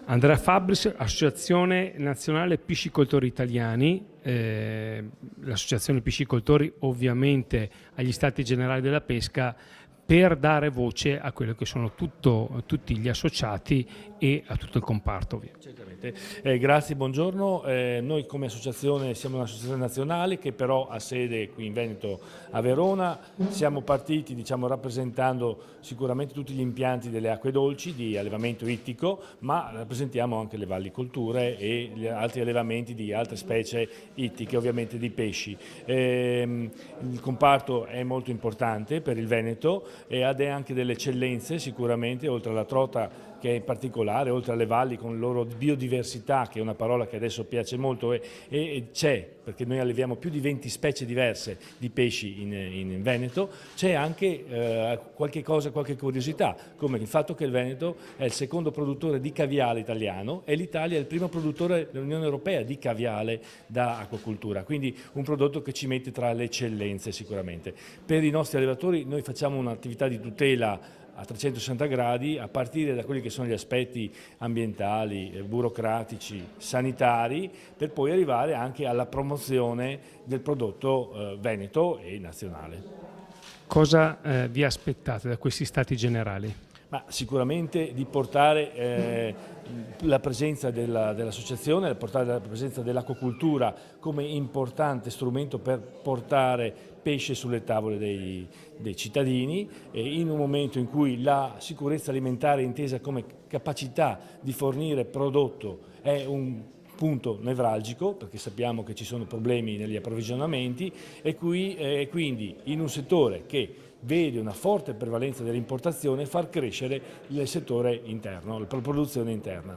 Andrea Fabbris, Associazione Nazionale Piscicoltori Italiani, l'Associazione Piscicoltori ovviamente agli Stati Generali della Pesca, per dare voce a quello che sono tutti gli associati e a tutto il comparto. Certamente. Grazie, buongiorno. Noi come associazione siamo un'associazione nazionale che però ha sede qui in Veneto a Verona. Siamo partiti rappresentando sicuramente tutti gli impianti delle acque dolci di allevamento ittico, ma rappresentiamo anche le vallicolture e gli altri allevamenti di altre specie ittiche, ovviamente di pesci. Il comparto è molto importante per il Veneto e ha anche delle eccellenze sicuramente, oltre alla trota che è particolare, oltre alle valli con la loro biodiversità, che è una parola che adesso piace molto e c'è, perché noi alleviamo più di 20 specie diverse di pesci in Veneto. C'è anche qualche curiosità, come il fatto che il Veneto è il secondo produttore di caviale italiano e l'Italia è il primo produttore dell'Unione Europea di caviale da acquacoltura, quindi un prodotto che ci mette tra le eccellenze sicuramente. Per i nostri allevatori noi facciamo un'attività di tutela a 360 gradi, a partire da quelli che sono gli aspetti ambientali, burocratici, sanitari, per poi arrivare anche alla promozione del prodotto veneto e nazionale. Cosa vi aspettate da questi Stati Generali? Ma sicuramente di portare la presenza dell'associazione, portare la presenza dell'acquacoltura come importante strumento per portare pesce sulle tavole dei cittadini, e in un momento in cui la sicurezza alimentare intesa come capacità di fornire prodotto è un punto nevralgico, perché sappiamo che ci sono problemi negli approvvigionamenti e quindi in un settore che vede una forte prevalenza dell'importazione far crescere il settore interno, la produzione interna.